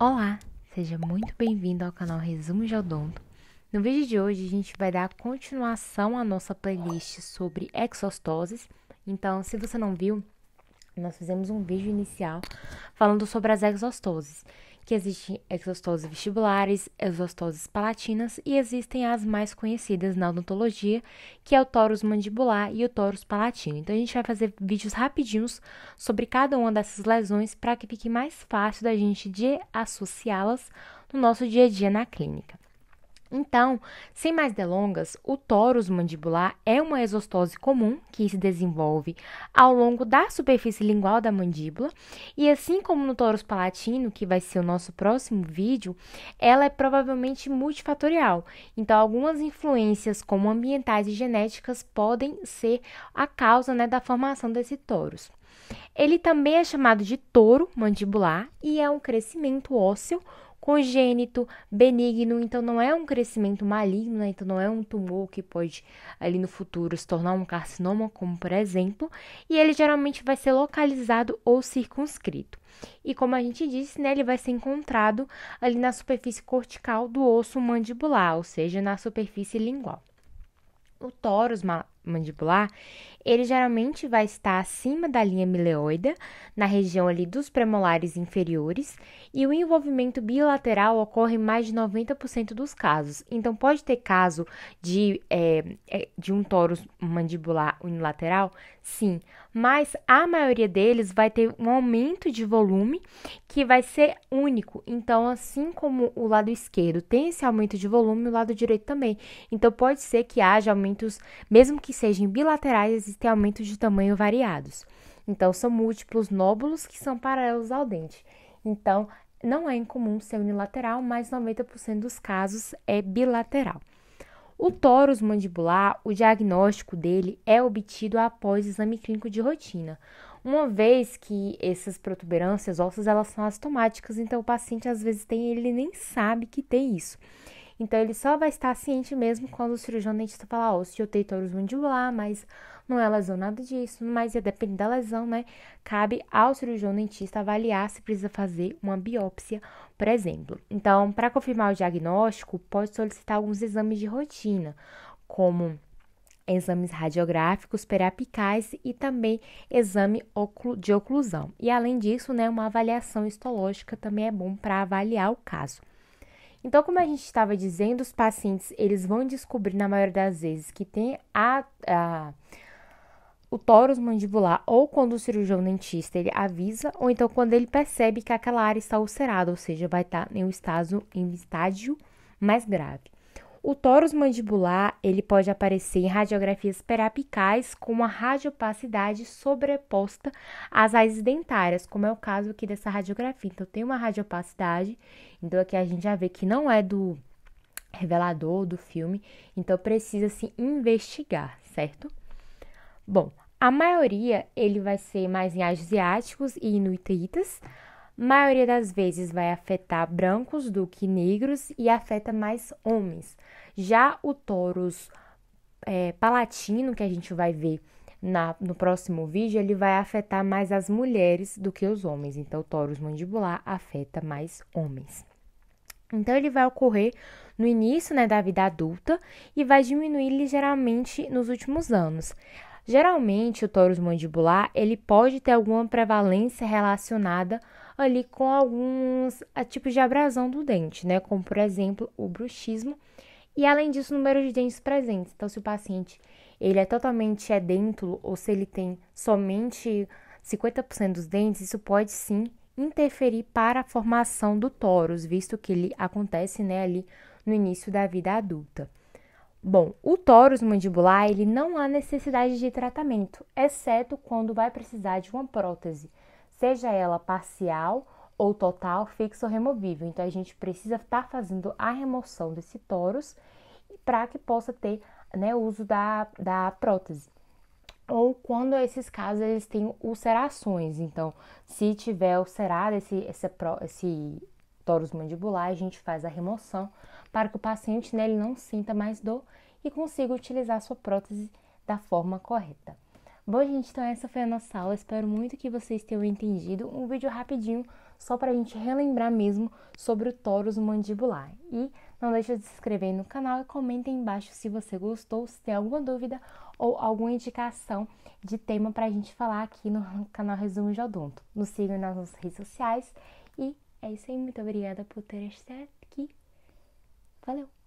Olá, seja muito bem-vindo ao canal Resumo de Odonto. No vídeo de hoje, a gente vai dar continuação à nossa playlist sobre exostoses. Então, se você não viu, nós fizemos um vídeo inicial falando sobre as exostoses, que existem exostoses vestibulares, exostoses palatinas e existem as mais conhecidas na odontologia, que é o tórus mandibular e o tórus palatino. Então, a gente vai fazer vídeos rapidinhos sobre cada uma dessas lesões para que fique mais fácil da gente de associá-las no nosso dia a dia na clínica. Então, sem mais delongas, o tórus mandibular é uma exostose comum que se desenvolve ao longo da superfície lingual da mandíbula e assim como no tórus palatino, que vai ser o nosso próximo vídeo, ela é provavelmente multifatorial. Então, algumas influências como ambientais e genéticas podem ser a causa, da formação desse tórus. Ele também é chamado de toro mandibular e é um crescimento ósseo congênito, benigno, então não é um crescimento maligno, então não é um tumor que pode ali no futuro se tornar um carcinoma, como por exemplo, e ele geralmente vai ser localizado ou circunscrito. E como a gente disse, ele vai ser encontrado ali na superfície cortical do osso mandibular, ou seja, na superfície lingual. O tórus mandibular, ele geralmente vai estar acima da linha mileoide, na região ali dos premolares inferiores, e o envolvimento bilateral ocorre em mais de 90% dos casos. Então, pode ter caso de um tórus mandibular unilateral? Sim, mas a maioria deles vai ter um aumento de volume que vai ser único. Então, assim como o lado esquerdo tem esse aumento de volume, o lado direito também. Então, pode ser que haja aumentos, mesmo que sejam bilaterais, existem aumentos de tamanho variados. Então, são múltiplos nóbulos que são paralelos ao dente. Então, não é incomum ser unilateral, mas 90% dos casos é bilateral. O tórus mandibular, o diagnóstico dele é obtido após exame clínico de rotina, uma vez que essas protuberâncias ósseas elas são assintomáticas, então o paciente às vezes ele nem sabe que tem isso. Então, ele só vai estar ciente mesmo quando o cirurgião dentista falar, eu tenho tórus mandibular, mas não é lesão nada disso, mas depende da lesão, cabe ao cirurgião dentista avaliar se precisa fazer uma biópsia, por exemplo. Então, para confirmar o diagnóstico, pode solicitar alguns exames de rotina, como exames radiográficos periapicais e também exame de oclusão. E, além disso, uma avaliação histológica também é bom para avaliar o caso. Então, como a gente estava dizendo, os pacientes, eles vão descobrir, na maioria das vezes, que tem o tórus mandibular, ou quando o cirurgião dentista, ele avisa, ou então quando ele percebe que aquela área está ulcerada, ou seja, vai estar em um estágio mais grave. O tórus mandibular, ele pode aparecer em radiografias periapicais com uma radiopacidade sobreposta às raízes dentárias, como é o caso aqui dessa radiografia. Então, tem uma radiopacidade, então aqui a gente já vê que não é do revelador do filme, então precisa se investigar, certo? Bom, a maioria, ele vai ser mais em asiáticos e inuitas, maioria das vezes vai afetar brancos do que negros e afeta mais homens. Já o tórus palatino, que a gente vai ver no próximo vídeo, ele vai afetar mais as mulheres do que os homens. Então, o tórus mandibular afeta mais homens. Então, ele vai ocorrer no início, da vida adulta e vai diminuir ligeiramente nos últimos anos. Geralmente, o tórus mandibular, ele pode ter alguma prevalência relacionada ali com alguns tipos de abrasão do dente, como, por exemplo, o bruxismo. E, além disso, o número de dentes presentes. Então, se o paciente ele é totalmente edêntulo ou se ele tem somente 50% dos dentes, isso pode, sim, interferir para a formação do tórus, visto que ele acontece, ali no início da vida adulta. Bom, o tórus mandibular, ele não há necessidade de tratamento, exceto quando vai precisar de uma prótese, seja ela parcial ou total, fixa ou removível. Então, a gente precisa estar fazendo a remoção desse tórus para que possa ter, o uso da prótese. Ou quando esses casos, eles têm ulcerações. Então, se tiver ulcerado esse tórus mandibular, a gente faz a remoção para que o paciente, ele não sinta mais dor e consiga utilizar a sua prótese da forma correta. Bom, gente, então essa foi a nossa aula. Espero muito que vocês tenham entendido. Um vídeo rapidinho, só pra gente relembrar mesmo sobre o tórus mandibular. E não deixa de se inscrever no canal e comenta aí embaixo se você gostou, se tem alguma dúvida ou alguma indicação de tema pra gente falar aqui no canal Resumo de Odonto. Nos sigam nas nossas redes sociais e é isso aí. Muito obrigada por ter estado aqui. Valeu!